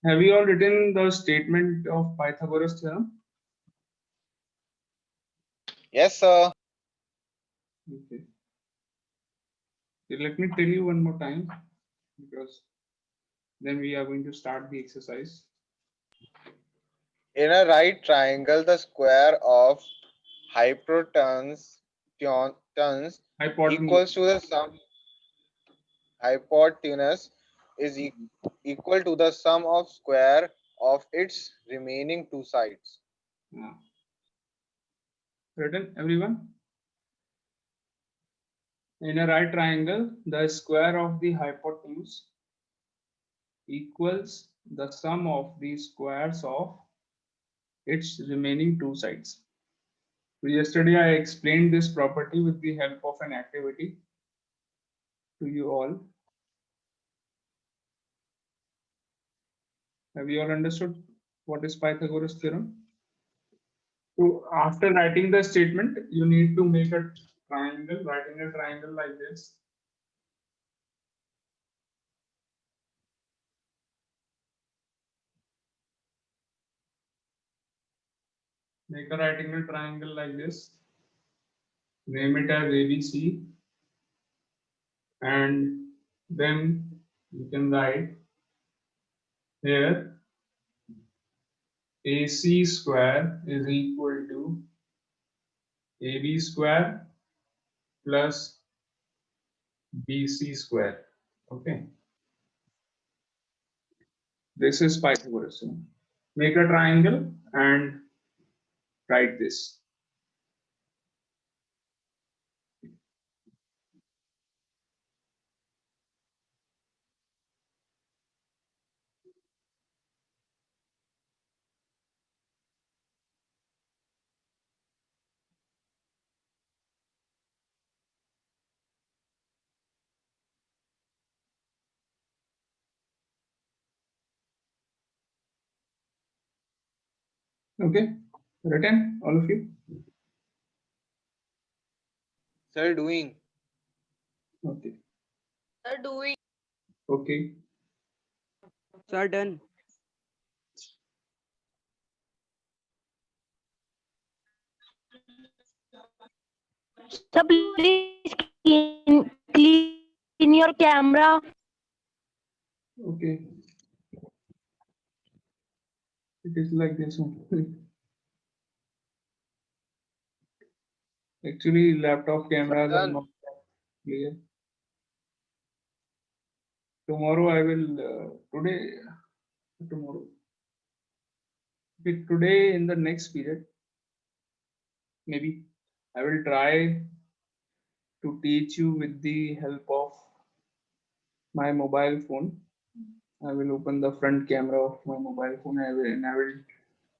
Have you all written the statement of Pythagoras theorem? Yes, sir. Okay. Let me tell you one more time, because then we are going to start the exercise. In a right triangle, the square of hypotenuse Hypotenuse. equals to the sum. Hypotenuse is equal to the sum of square of its remaining two sides. Yeah. Written, everyone? In a right triangle, the square of the hypotenuse equals the sum of the squares of its remaining two sides. So yesterday I explained this property with the help of an activity to you all. Have you all understood what is Pythagoras theorem? So after writing the statement, you need to make a triangle, writing a triangle like this. Make a right angle triangle like this. Name it as ABC, and then you can write here AC square is equal to AB square plus BC square. Okay, this is Pythagoras. Make a triangle and write this. Okay, written, all of you? Sir, doing. Okay, Sir, doing. okay. Sir, done. Sir, please clean your camera. Okay, it is like this one. Actually, laptop Sir, cameras are done. not clear. Tomorrow I will, tomorrow. Okay, today in the next period, maybe I will try to teach you with the help of my mobile phone. I will open the front camera of my mobile phone and I will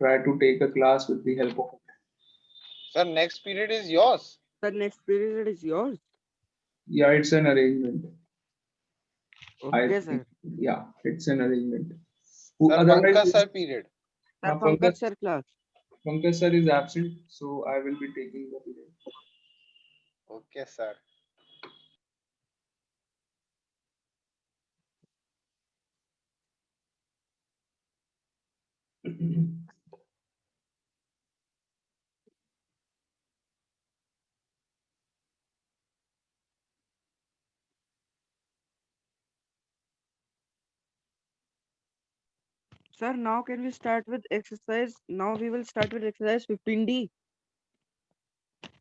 try to take a class with the help of it. Sir, next period is yours. Sir, next period is yours. Yeah, it's an arrangement. I Okay, think, sir. yeah, it's an arrangement. Sir, Otherwise, Pankaj sir period. Sir, Pankaj, Pankaj sir class. Pankaj sir is absent, so I will be taking the Okay, sir. period. Sir, now can we start with exercise? Now we will start with exercise 15D.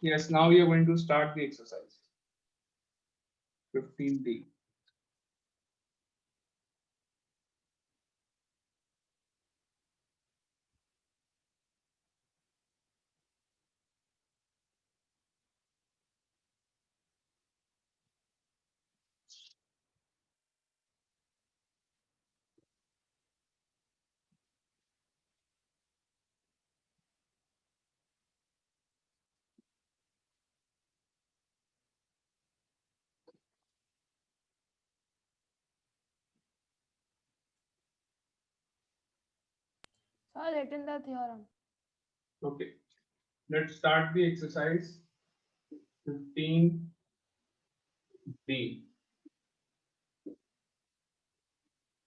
Yes, now we are going to start the exercise. 15D. Sir, written the theorem. Okay, let's start the exercise 15D.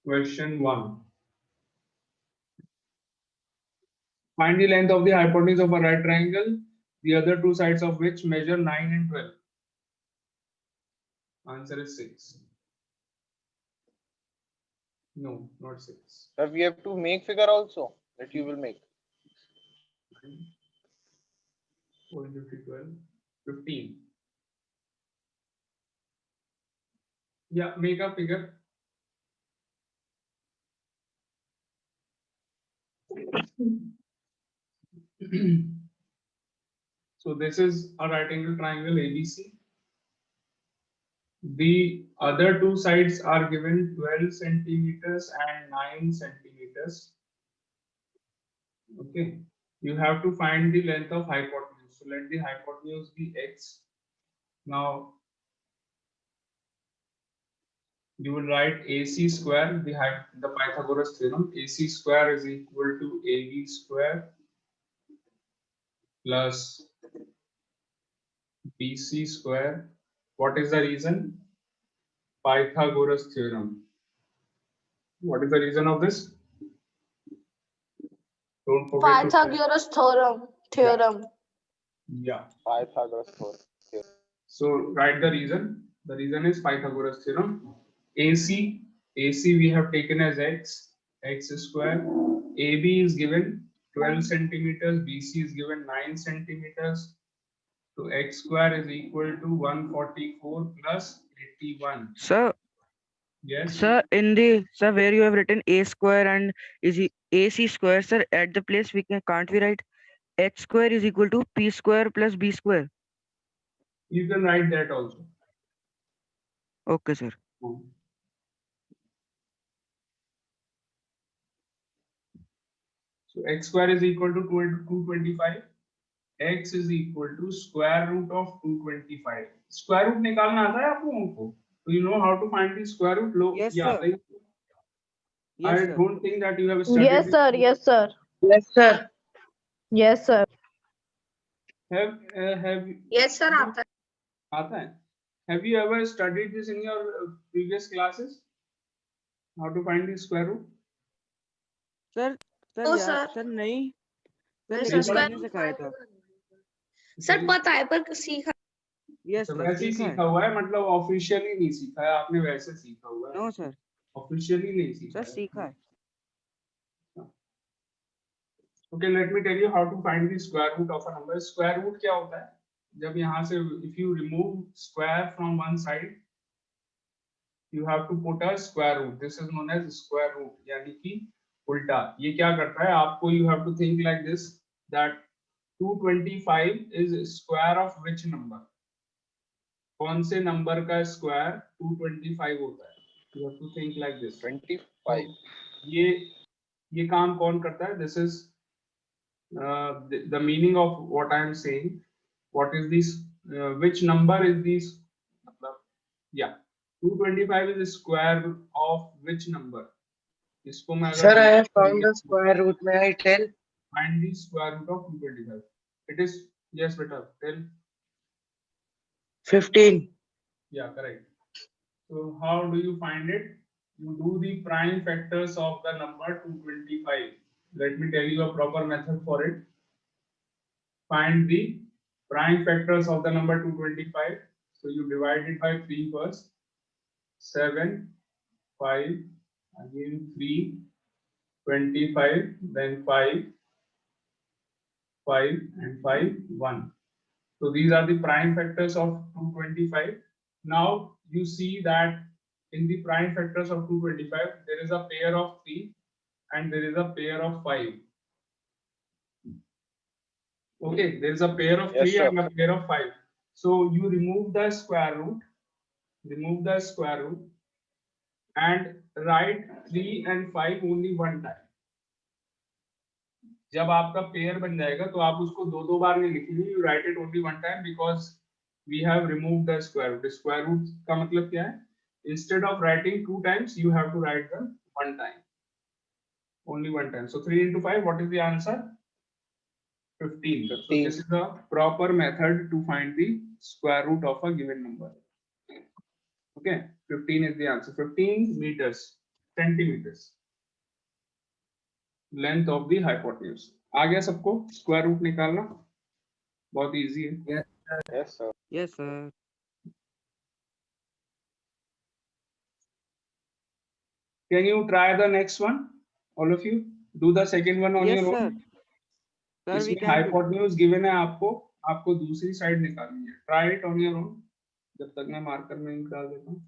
Question 1. Find the length of the hypotenuse of a right triangle, the other two sides of which measure 9 and 12. Answer is 6. No, not 6. Sir, we have to make figure also that you will make. 4 into 3, 12, 15. Yeah, make a figure. So this is a right angle triangle ABC. The other two sides are given 12 centimeters and 9 centimeters. Okay. You have to find the length of hypotenuse. So let the hypotenuse be x. Now you will write AC square, the Pythagoras theorem. AC square is equal to AB square plus BC square. What is the reason? Pythagoras theorem. What is the reason of this? Don't forget to Pythagoras theorem. yeah. Pythagoras theorem. So write the reason. The reason is Pythagoras theorem. AC we have taken as x square. AB is given 12 centimeters. BC is given 9 centimeters. So x square is equal to 144 plus 81. Sir, Yes. sir, where you have written a square and AC square, sir, at the place can't we write h square is equal to p square plus b square? You can write that also. Okay, sir. So x square is equal to 225. X is equal to square root of 225. Square root निकालना आता है आप लोगों को? Do you know how to find the square root? Yes, Yeah, sir. Yes, I sir. don't think that you have studied. Yes, sir. Yes, sir. Yes, sir. Yes, sir. Have Yes, sir. आता है? Have you ever studied this in your previous classes? How to find the square root? Sir, No, यार, sir. sir नहीं, sir Yes, लेकिन sir. मैंने सिखाया था. Sir पता है पर सीखा. Yes, तो sir, वैसे ही सीखा है. सीखा हुआ है, मतलब ऑफिशियली नहीं सीखा है आपने, वैसे सीखा हुआ है. No, sir. ऑफिशियली नहीं सीखा Sir, है. सीखा है. Okay, let me tell you how to find the square root of a number. Square root क्या होता है? जब यहाँ से if you remove square from one side, you have to put a square root. This is known as square root, यानी कि उल्टा. ये क्या करता है? आपको you have to think like this, that 225 is square of which number? कौन से नंबर का स्क्वायर 225 होता है? You have to think like this. 25. ये काम कौन करता है? This is the meaning of what I am saying. What is this? Which number is this? Yeah, 225 is the square of which number? इसको मैं Sir, I have अगर found the square root. May I tell? find the square root of 225. It is, yes, beta, tell. 15. Yeah, correct. So how do you find it? You do the prime factors of the number 225. Let me tell you a proper method for it. Find the prime factors of the number 225. So you divide it by 3 first. 7, 5, again 3, 25, then 5, 5 and 5, 1. So these are the prime factors of 225. Now you see that in the prime factors of 225, there is a pair of 3 and there is a pair of 5. Okay, there is a pair of 3 and a pair of 5. So you remove the square root, and write 3 and 5 only one time. जब आपका pair बन जाएगा तो आप उसको दो बार नहीं लिखेंगे. You write it only one time because we have removed the square root. Square root का मतलब क्या है? Instead of writing 2 times, you have to write them one time. Only one time. So 3 into 5, what is the answer? 15. So this is the proper method to find the square root of a given number. Okay, 15 is the answer. 15 meters, centimeters. Length of the hypotenuse. आ गया सबको square root निकालना? बहुत easy है. Yes, sir. Yes, sir. Can you try the next one? All of you do the second one on Yes, your sir. own. Sir, we इसमें can do. Hypotenuse given है आपको. आपको दूसरी side निकालनी है. Try it on your own. जब तक मैं मार्कर में निकाल देता हूँ.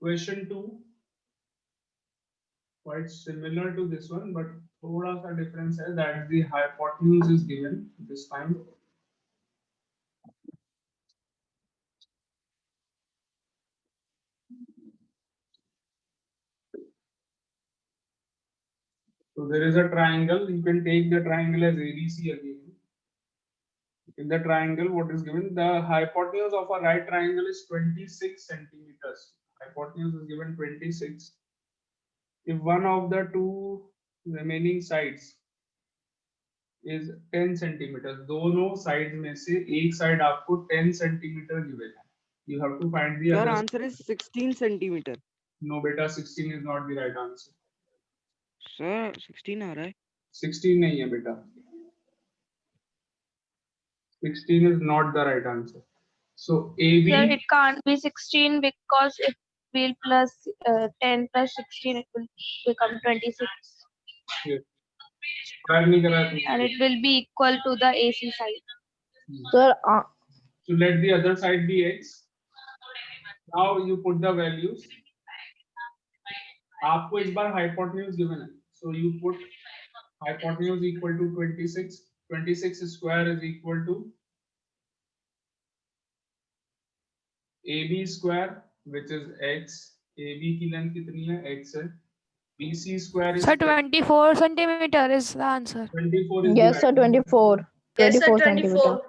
Question 2, quite similar to this one, but थोड़ा सा difference है that the hypotenuse is given this time. So there is a triangle. You can take the triangle as ABC again. In the triangle, what is given? The hypotenuse of a right triangle is 26 centimeters. Hypotenuse is given 26. If one of the two remaining sides is 10 centimeters, दोनों sides में से एक side आपको 10 centimeter given है. You have to find the Your other. answer is 16 centimeter. No, beta, 16 is not the right answer. Sir, 16 आ रहा है. 16 नहीं है बेटा. 16 is not the right answer. So AB. Sir, it can't be 16 because if we'll plus 10 plus 16, it will become 26. Here. Square नहीं करा है And तुमने. it will be equal to the AC side. Sir, So let the other side be x. Now you put the values. आपको इस बार hypotenuse given है. So you put hypotenuse equal to 26. 26 square is equal to AB square, which is x. AB की length कितनी है? X है. BC square is Sir, 24 centimeter is the answer. 24 is yes, the sir, right answer. 24. Yes, sir, 24 centimeter.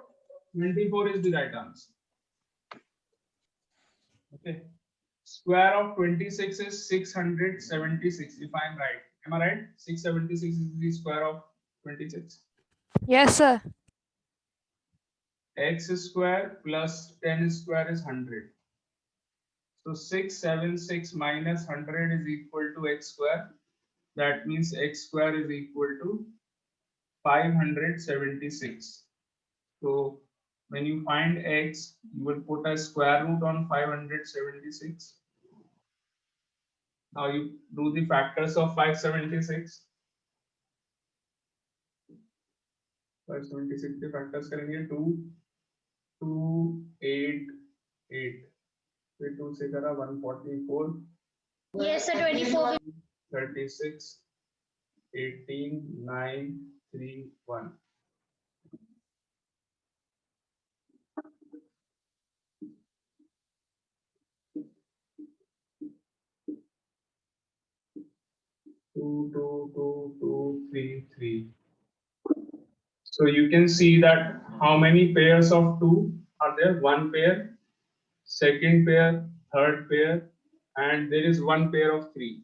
24 is the right answer. Okay. Square of 26 is 676 if I am right. Am I right? 676 is the square of 26. Yes, sir. X square plus 10 square is 100. So 676 minus 100 is equal to x square. That means x square is equal to 576. So when you find x, you will put a square root on 576. Now you do the factors of 576. 576 के factors करेंगे 2, 2, 8, 8. फिर 2 से करा 144. Yes, sir, 24. 36, 18, 9, 3, 1. Two, two, two, two, three, three. So you can see that how many pairs of 2 are there? One pair, second pair, third pair, and there is one pair of 3.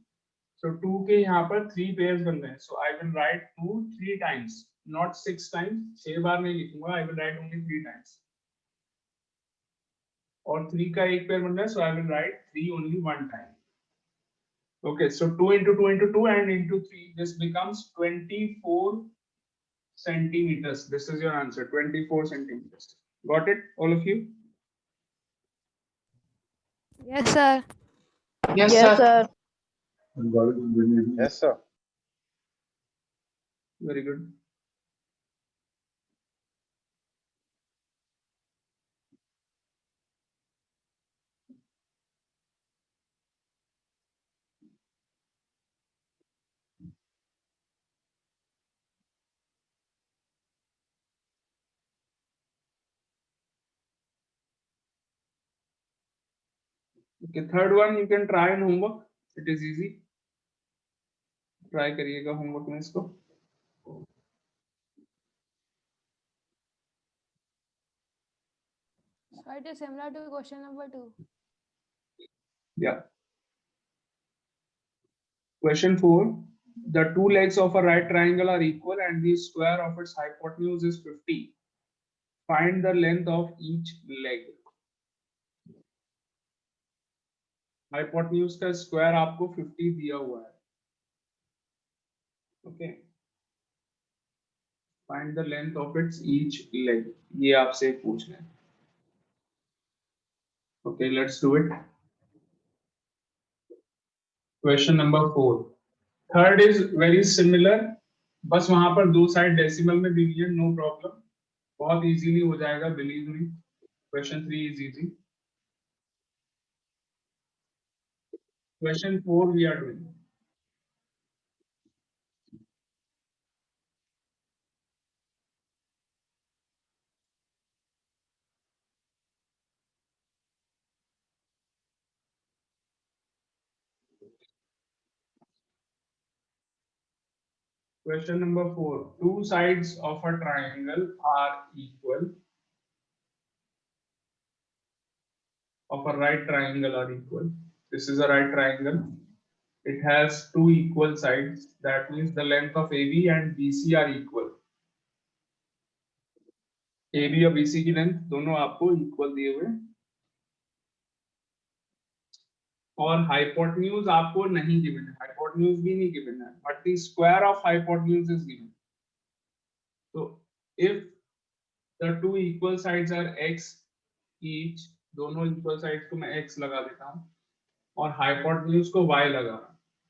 So 2 के यहाँ पर 3 pairs बन रहे हैं. So I will write 2 3 times, not 6 times. 6 बार नहीं लिखूंगा. I will write only 3 times. और 3 का एक pair बन रहा है. So I will write 3 only one time. Okay, so 2 into 2 into 2 and into 3. This becomes 24 centimeters. This is your answer. 24 centimeters. Got it, all of you? Yes, sir. Yes, sir. Yes, sir. Very good. Okay, third one you can try in homework. It is easy. Try करिएगा homework में इसको. So it is similar to question number 2. Yeah. Question 4. The two legs of a right triangle are equal and the square of its hypotenuse is 50. Find the length of each leg. Hypotenuse का square आपको 50 दिया हुआ है. Okay. Find the length of its each leg. ये आपसे पूछ रहे हैं. Okay, let's do it. Question number 4. Third is very similar. बस वहां पर दो साइड डेसिमल में डिवीजन, नो प्रॉब्लम, बहुत इजीली हो जाएगा, believe me. Question 3 is easy. Question 4 we are doing. Question number 4. Two sides of a triangle are equal. Of a right triangle are equal. This is a right triangle. It has two equal sides. That means the length of AB and BC are equal. AB और BC की length दोनों आपको equal दिए हुए, और hypotenuse आपको नहीं given है, हाइपोटेन्यूज भी नहीं गिवन है, but the square of hypotenuse is given. So if the two equal sides are x each, दोनों equal sides को मैं x लगा देता हूँ और hypotenuse को y लगा.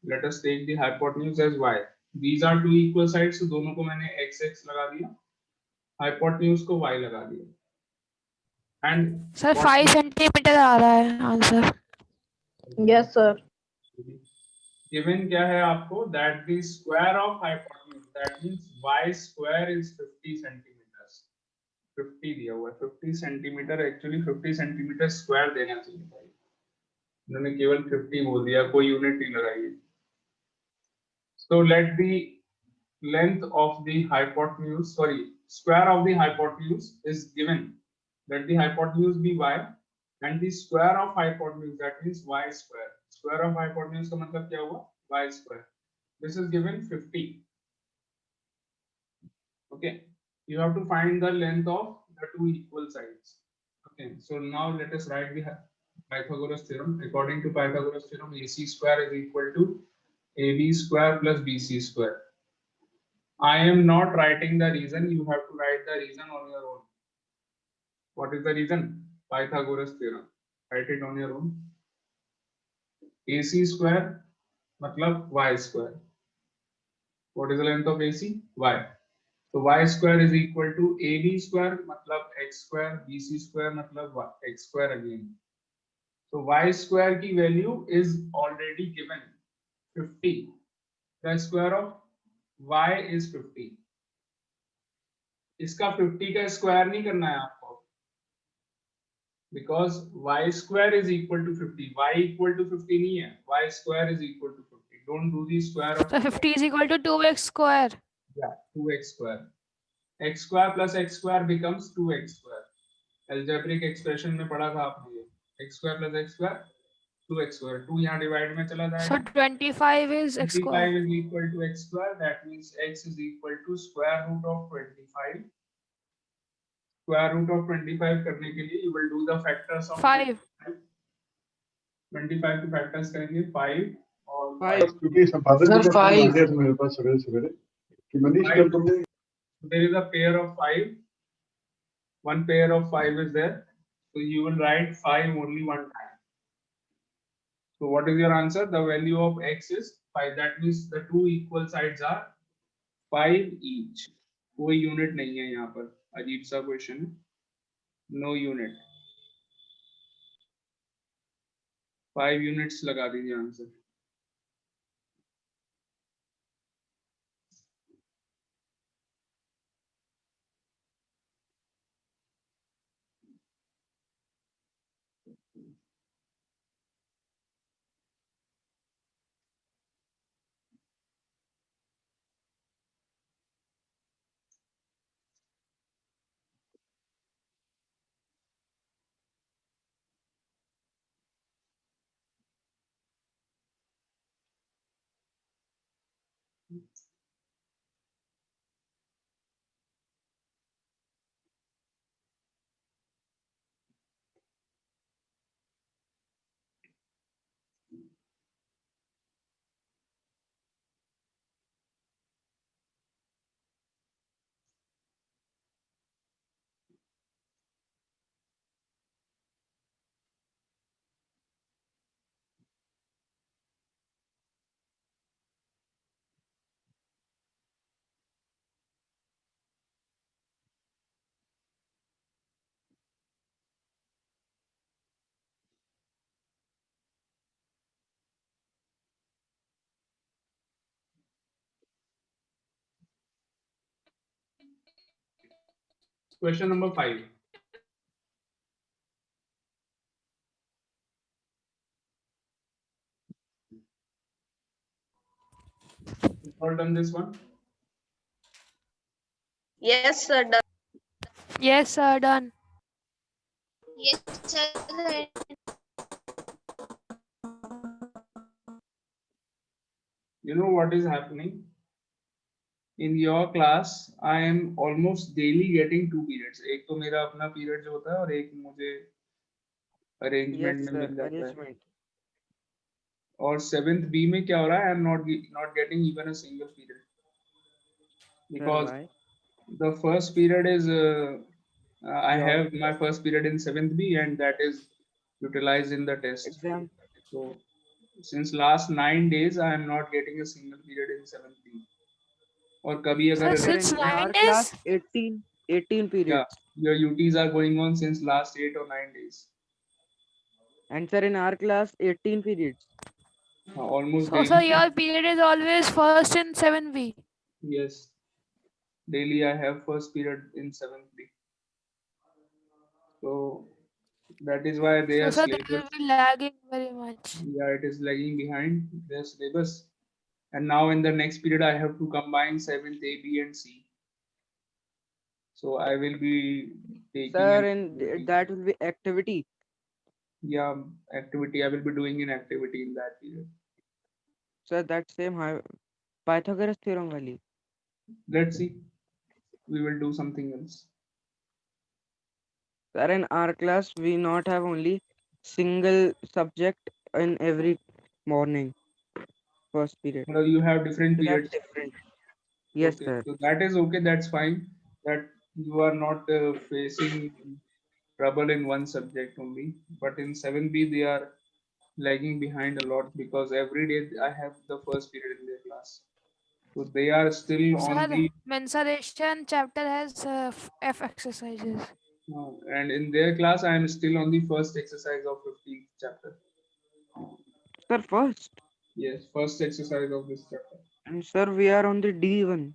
Let us take the hypotenuse as y. These are two equal sides, तो दोनों को मैंने x लगा दिया, hypotenuse को y लगा दिया. And Sir, 5 centimeter आ रहा है आंसर. Yes, sir. given क्या है आपको, that the square of hypotenuse, that means y square is 50 centimeters. 50 दिया हुआ है, 50 सेंटीमीटर, एक्चुअली 50 सेंटीमीटर स्क्वायर देना चाहिए भाई, उन्होंने केवल 50 बोल दिया, कोई यूनिट नहीं लगाई. So let the length of the hypotenuse, sorry, square of the hypotenuse is given. Let the hypotenuse be y and the square of hypotenuse, that means y square. Square of hypotenuse का मतलब क्या हुआ, y square. This is given 50. Okay, you have to find the length of the two equal sides. Okay, so now let us write the Pythagoras theorem. According to Pythagoras theorem, AC square is equal to AB square plus BC square. I am not writing the reason, you have to write the reason on your own. What is the reason? Pythagoras theorem. Write it on your own. AC square मतलब y square. What is the length of AC? Y. So y square is equal to AB square मतलब x square, BC square मतलब x square again. So y square की value is already given 50. The square of y is 50. इसका 50 का square नहीं करना है आपको, because y square is equal to 50. Y equal to 50 नहीं है, y square is equal to 50. Don't do the square of So 50 is equal to 2x square. yeah, 2x square. X square plus x square becomes 2x square. Algebraic expression में पढ़ा था आपने ये. X square plus x square 2x square. 2 यहाँ divide में चला So जाएगा. 25 is x 25 square. is equal to x square. That means x is equal to square root of 25. Square root of 25 करने के लिए you will do the factors of 5. 25 के factors करेंगे 5 और 5. क्योंकि संपादक Sir, जी का फोन आ 5. गया था मेरे पास सवेरे सवेरे कि मनीष कर तुमने there is a pair of 5. One pair of 5 is there, so you will write 5 only one time. So what is your answer? The value of x is 5. That means the two equal sides are 5 each. कोई unit नहीं है यहाँ पर. अजीब सा question है. No unit. 5 units लगा दीजिए answer. Question number 5. All done this one? Yes, sir. Done. Yes, sir. Done. Yes, sir. You know what is happening? In your class, I am almost daily getting 2 periods. एक तो मेरा अपना period जो होता है और एक मुझे arrangement Yes, में sir. मिल जाता है. Arrangement. और 7th B में क्या हो रहा है? I am not getting even a single period. Sir, Because why? the first period is I Your have my first period in 7th B and that is utilized in the test. exam. So since last 9 days I am not getting a single period in 7th B. और कभी Sir, अगर Sir, since in our 9 class, days. 18 periods. your UTs are going on since last 8 or 9 days. And sir, in our class, 18 periods. Almost So, sir, daily. your period is always first in 7B. Yes. Daily I have first period in 7th B. So that is why So, their sir, they will syllabus, be lagging very much. yeah, it is lagging behind their syllabus. And now in the next period, I have to combine 7th A, B, and C. So I will be taking Sir, an and activity. that will be activity. Yeah, activity. I will be doing an activity in that period. Sir, that same Pythagoras theorem wali. Let's see. We will do something else. Sir, in our class, we not have only single subject in every morning, first period. Well, you have different We have periods. different. Yes, Okay, sir. so that is okay. That's fine. That you are not facing trouble in one subject only. But in 7B, they are lagging behind a lot because every day I have the first period in their class. So they are still on Sir, the mensuration chapter has F exercises. and in their class I am still on the first exercise of 15th chapter. Sir, first. Yes, first exercise of this chapter. And sir, we are on the D1.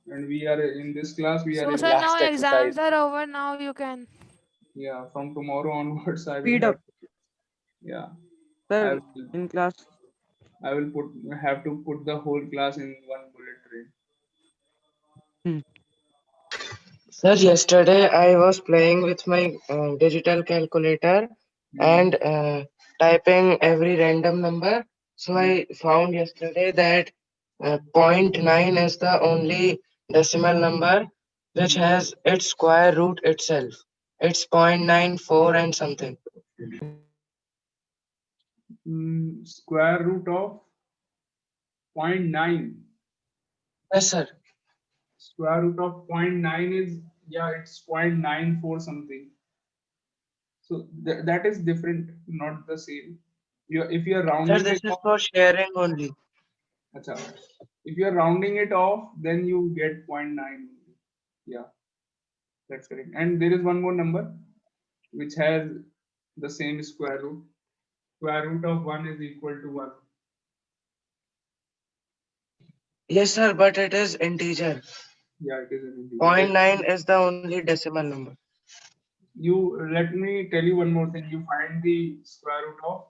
And we are in this class. We are So, in sir, now Last exercise. exams are over. Now you can. yeah. From tomorrow onwards, I will Speed have up. yeah. Sir, in class. I will have to put the whole class in one bullet train. Sir, yesterday I was playing with my digital calculator and typing every random number. So I found yesterday that zero 0.9 is the only decimal number which has its square root itself. It's 0.94 and something. Square root of 0.9. Yes, sir. Square root of 0.9 is it's 0.94 something. So that is different, not the same. if you are Sir, rounding this it is off, for sharing only. acha, if you are rounding it off, then you get 0.9. Yeah, that's correct. And there is one more number which has the same square root. Square root of 1 is equal to 1. Yes, sir, but it is integer. Yeah, it is an integer. 0.9 is the only decimal number. Let me tell you one more thing. You find the square root of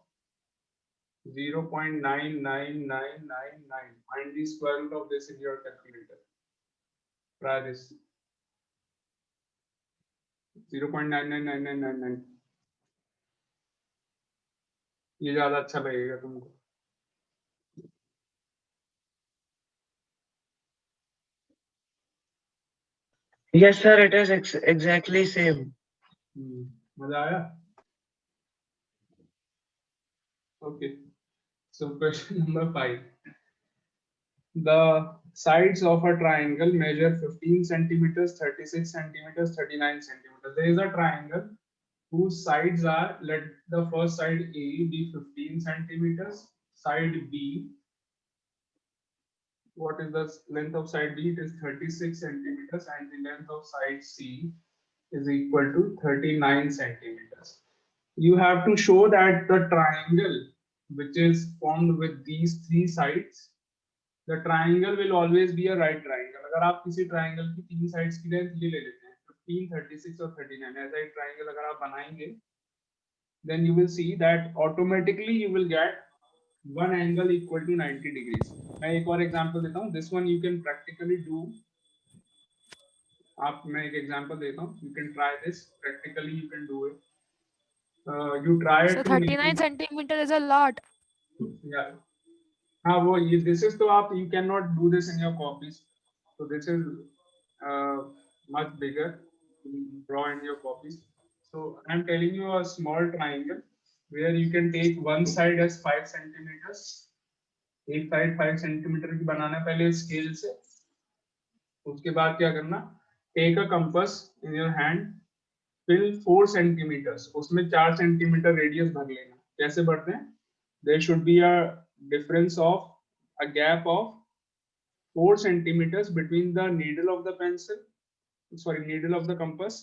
0.99999. Find the square root of this in your calculator. Try this. 0.999999. ये ज्यादा अच्छा लगेगा तुमको. Yes, sir, it is exactly same. मजा आया? Okay. So question number 5. The sides of a triangle measure 15 centimeters, 36 centimeters, 39 centimeters. There is a triangle whose sides are, let the first side A be 15 centimeters, side B, what is the length of side B? It is 36 centimeters, and the length of side C is equal to 39 centimeters. You have to show that the triangle which is formed with these three sides, the triangle will always be a right triangle. अगर आप किसी triangle की तीन sides की length ले लेते हैं 15, 36 और 39, ऐसा एक triangle अगर आप बनाएंगे, then you will see that automatically you will get one angle equal to 90 degrees. मैं एक और example देता हूँ. This one you can practically do. मैं एक example देता हूँ. You can try this practically. You can do it. You try So to make 39 centimeter is a lot. yeah. हाँ वो ये this is तो आप you cannot do this in your copies. So this is much bigger. Draw in your copies. So I'm telling you a small triangle where you can take one side as 5 centimeters. एक side 5 centimetre की बनाना पहले scale से. उसके बाद क्या करना? Take a compass in your hand, fill 4 centimetres, उसमें 4 सेंटीमीटर रेडियस भर लेना. कैसे भरते हैं? There should be a difference of a gap of 4 centimeters between the needle of the pencil, needle of the compass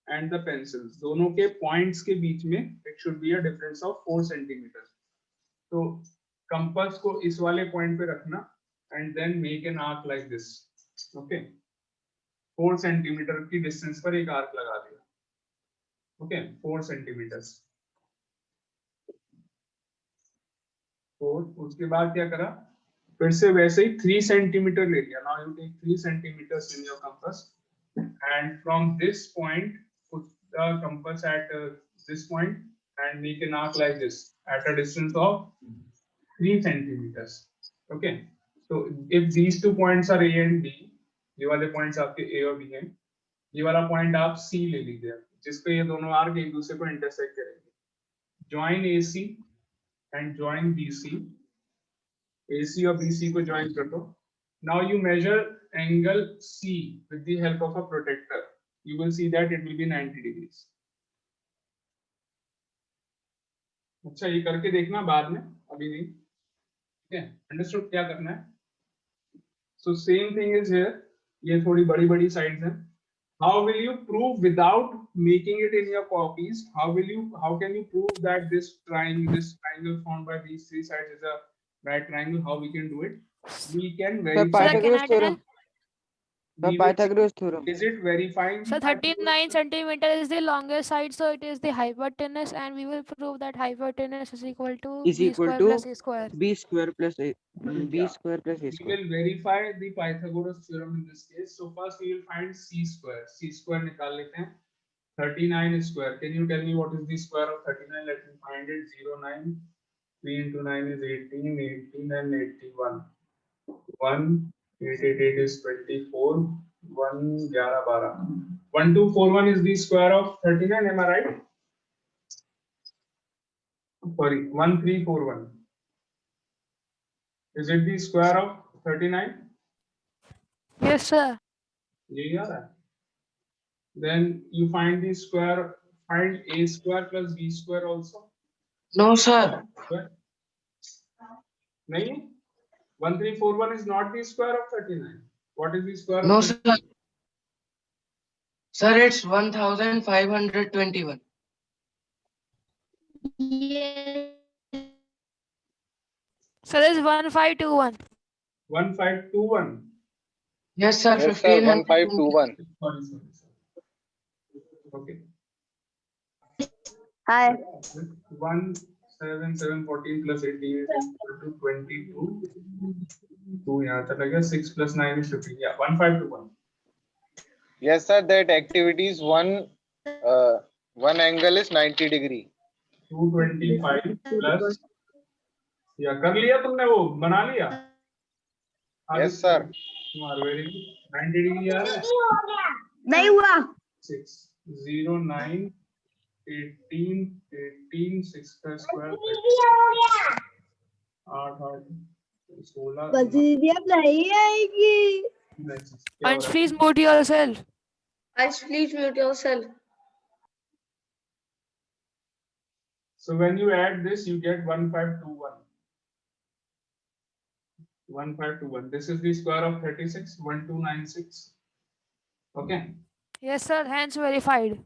and the pencil. दोनों के points के बीच में it should be a difference of 4 centimeters. तो compass को इस वाले point पे रखना and then make an arc like this. Okay, 4 centimetre की डिस्टेंस पर एक आर्क लगा दिया. Okay, 4 centimetres. 4. उसके बाद क्या करा? फिर से वैसे ही 3 सेंटीमीटर ले लिया. Now you take 3 centimeters in your compass and from this point put the compass at this point and make an arc like this at a distance of 3 centimeters. Okay, so if these two points are A and B, ये वाले points आपके A और B हैं, ये वाला point आप C ले लीजिए जिसपे ये दोनों आर्क एक दूसरे को intersect करेंगे. Join AC and join BC. AC और BC को join कर दो. Now you measure angle C with the help of a protractor. You will see that it will be 90 degrees. अच्छा, ये करके देखना बाद में, अभी नहीं. Okay, understood क्या करना है? So same thing is here. ये थोड़ी बड़ी sides हैं. How will you prove without making it in your copies? How can you prove that this triangle formed by these three sides is a right triangle? How we can do it? We can The verify. Pythagoras can I theorem. tell? The We will see, Pythagoras theorem. is it verifying? So the Pythagoras 39 centimeter is the longest side, so it is the hypotenuse, and we will prove that hypotenuse is equal to Is b equal square to plus a square. b square plus a b Yeah. square plus a We square. will verify the Pythagoras theorem in this case. So first we will find c square. C square निकाल लेते हैं. 39 square. Can you tell me what is the square of 39? Let me find it. 0, 9. 3 into 9 is 18. 18 and 81. 1. 8, 8, 8 is 24. 1, 11, 12. 1241 is the square of 39. Am I right? Sorry, 1341. Is it the square of 39? Yes, sir. यही आ रहा है. Then you find the square, find a square plus b square also. No, sir. Square. नहीं 1341 is not the square of 39. What is the square of No, 39? sir. Sir, it's 1521. So there's 1521. 1521. Yes, sir. Yes, sir. 1521. 1521. Sorry. Okay. Hi. 17714 plus 88 is equal to 22. 2 यहाँ चला गया. 6 plus 9 is 15. Yeah, 1521. Yes, sir. That activity is one angle is 90 degree. 225 plus. या कर लिया तुमने वो बना लिया. Yes, sir. तुम्हारा very good. 90 degree आ रहा है. नहीं हुआ. 6 0 9 18 18 6 का स्क्वायर 8 8 16 वजीरियत नहीं आएगी. Ansh, please mute yourself. Ansh, please mute yourself. So when you add this, you get 1521. 1521. This is the square of 36. 1296. Okay. Yes, sir. Hence verified.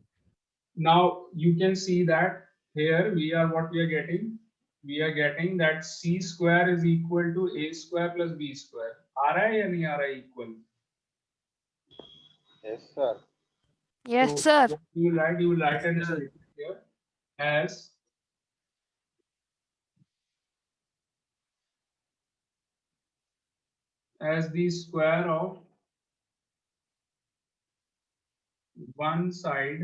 Now you can see that here we are what we are getting. We are getting that c square is equal to a square plus b square. आ रहा है या नहीं आ रहा है equal? Yes, sir. Yes, So sir. what you will write an statement here as the square of one side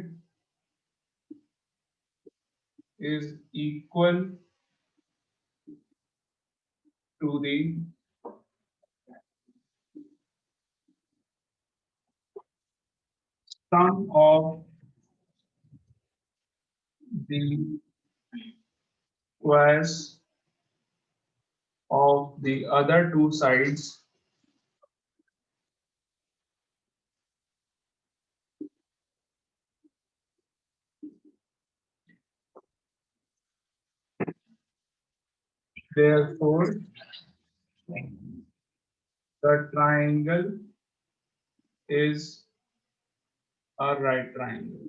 is equal to the sum of the squares of the other two sides therefore the triangle is a right triangle.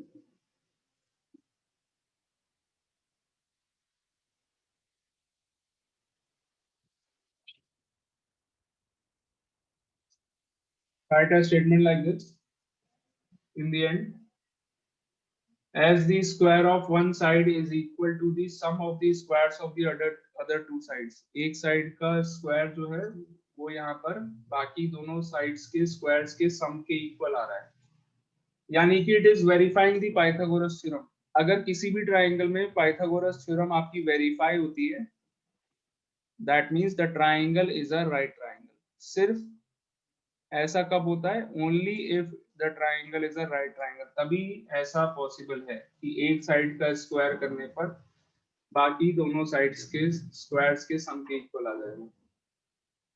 Write a statement like this in the end. As the square of one side is equal to the sum of the squares of the other two sides. एक side का square जो है वो यहाँ पर बाकी दोनों sides के स्क्वायर्स के सम के इक्वल आ रहा है. यानी कि it is verifying the Pythagoras theorem. अगर किसी भी ट्राइंगल में पाइथागोरस थ्योरम आपकी वेरीफाई होती है, that means the triangle is a right triangle. सिर्फ ऐसा कब होता है? Only if the triangle is a right triangle. तभी ऐसा पॉसिबल है कि एक साइड का स्क्वायर करने पर बाकी दोनों साइड्स के स्क्वायर्स के सम के इक्वल आ जाएगा.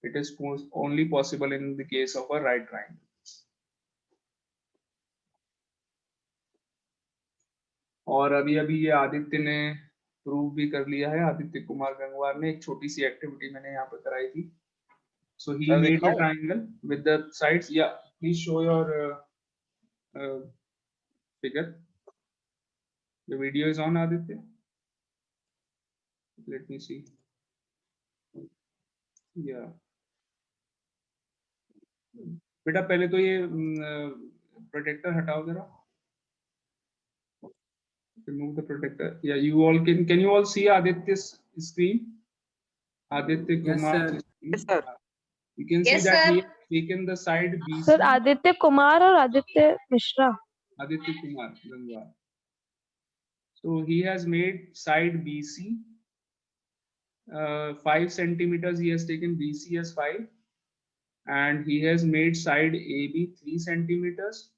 It is only possible in the case of a right triangle. और अभी अभी ये आदित्य ने प्रूव भी कर लिया है. आदित्य कुमार गंगवार ने एक छोटी सी एक्टिविटी मैंने यहाँ पे कराई थी. So he Sir, made a दिखाऊं? triangle with the sides. Yeah, please show your figure. The video is on, Aditya. Let me see. Yeah. बेटा पहले तो ये प्रोटेक्टर हटाओ जरा. Remove the protector. Yeah, you all can you all see Aditya's screen? Aditya Kumar. Yes, sir. You can see Yes, that sir. he has taken the side BC. Sir Aditya Kumar और Aditya Mishra. Aditya Kumar Gangwar. So he has made side BC 5 centimeters. He has taken BC as 5, and he has made side AB 3 centimeters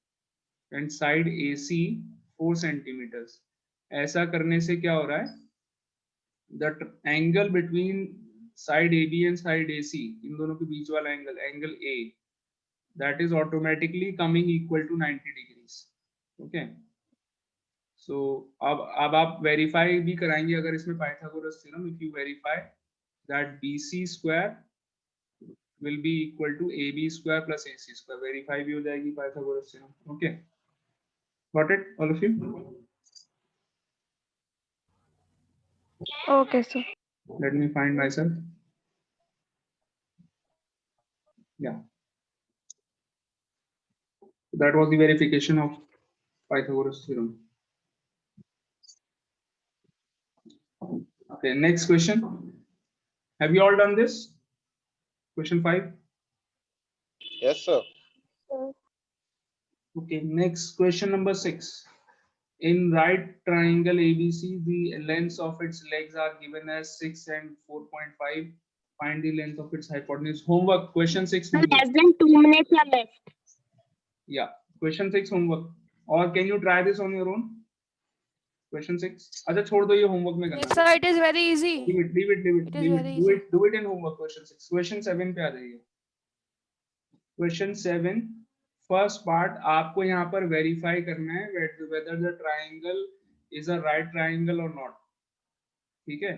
and side AC 4 centimeters. ऐसा करने से क्या हो रहा है? The angle between side AB and side AC, इन दोनों के बीच वाला angle, angle A, that is automatically coming equal to 90 degrees. Okay. So अब आप वेरीफाई भी कराएंगे अगर इसमें Pythagoras theorem. If you verify that BC square will be equal to AB square plus AC square. Verify भी हो जाएगी Pythagoras theorem. Okay. Got it, all of you? Okay, sir. Let me find myself. Yeah. That was the verification of Pythagoras theorem. Okay, next question. Have you all done this? Question 5. Yes, sir. Okay, next question number 6. In right triangle ABC, the lengths of its legs are given as 6 and 4.5. Find the length of its hypotenuse. Homework, question 6. Homework. Less than 2 minutes are left. Yeah, question 6 homework. Or can you try this on your own? Question 6. अच्छा छोड़ दो ये homework में Yes, करना. sir, it is very easy. Leave it. It is very Do easy. it. Do it in homework. Question 6. Question 7 पे आ जाइए. Question 7. First part आपको यहाँ पर verify करना है whether the triangle is a right triangle or not. ठीक है?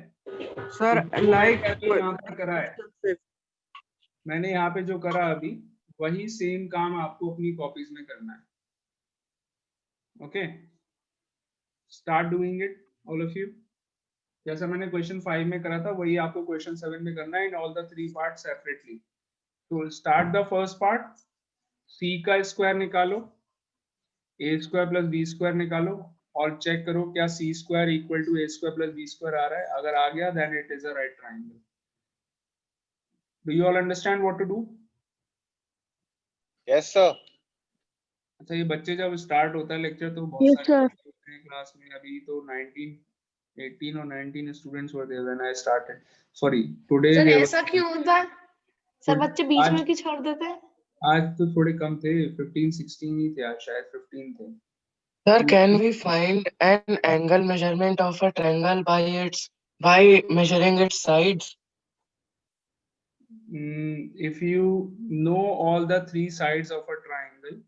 Sir, तो जो like मैंने यहाँ पर करा है, मैंने यहाँ पे जो करा अभी वही सेम काम आपको अपनी कॉपीज में करना है. Okay, start doing it all of you. जैसा मैंने क्वेश्चन 5 में करा था वही आपको क्वेश्चन 7 में करना है, in all the 3 part separately. तो start the first part. c का स्क्वायर निकालो, a square plus b square निकालो और चेक करो क्या c square equal to a square plus b square आ रहा है. अगर आ गया then it is a right triangle. Do you all understand what to do? Yes, sir. अच्छा, ये बच्चे जब स्टार्ट होता है लेक्चर तो बहुत Yes, सारे sir. बच्चे होते हैं क्लास में. अभी तो 18 और 19 students were there when I started. Sorry, today sir ऐसा क्यों होता है? सर तो बच्चे बीच में आज- क्यों छोड़ देते हैं? आज तो थोड़े कम थे, 15-16 ही थे आज, शायद 15 थे. Sir, can we find an angle measurement of a triangle by measuring its sides? If you know all the 3 sides of a triangle,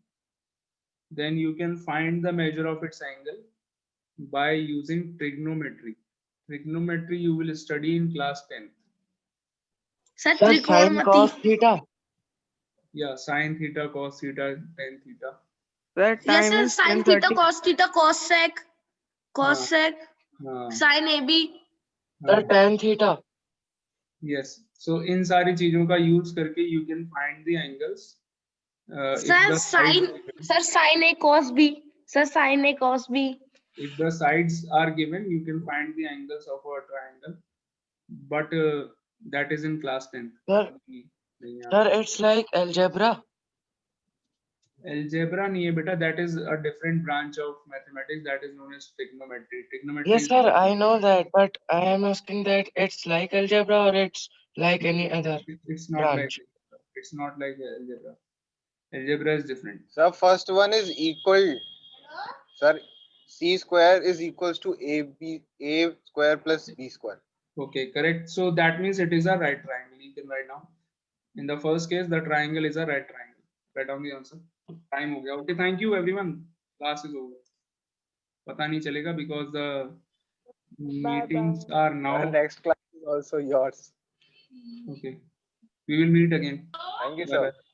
then you can find the measure of its angle by using trigonometry. Trigonometry you will study in class 10th. Sir Sir, sin त्रिकोणमिति. cos theta. Yeah, sin theta, cos theta, tan theta. that Yes, time sir. is Sin theta, 10:30. cos theta, cos sec, cos हाँ. sec, हाँ, sin AB. Sir, हाँ. tan theta. Yes. So इन सारी चीजों का use करके you can find the angles. If Sir, the sin. sides- Sir, sin A, cos B. Sir, sin A, cos B. if the sides are given, you can find the angles of a triangle. But that is in class 10th. Sir, नहीं यहाँ. sir, it's like algebra. Algebra नहीं है बेटा, that is a different branch of mathematics that is known as trigonometry. Trigonometry Yes, is sir, I know that, but I am asking that it's like algebra or it's like any other it's not like branch. algebra. It's not like algebra. Algebra is different. Sir, first one is equal. Sir, c square is equals to a square plus b square. Okay, correct. So that means it is a right triangle. You can write down. In the first case, the triangle is a right triangle. Write down the answer. Time हो गया. Okay, thank you everyone. Class is over. पता नहीं चलेगा because the meetings are now. Sir, next class is also yours. Okay. We will meet again. Thank you, Bye sir. bye.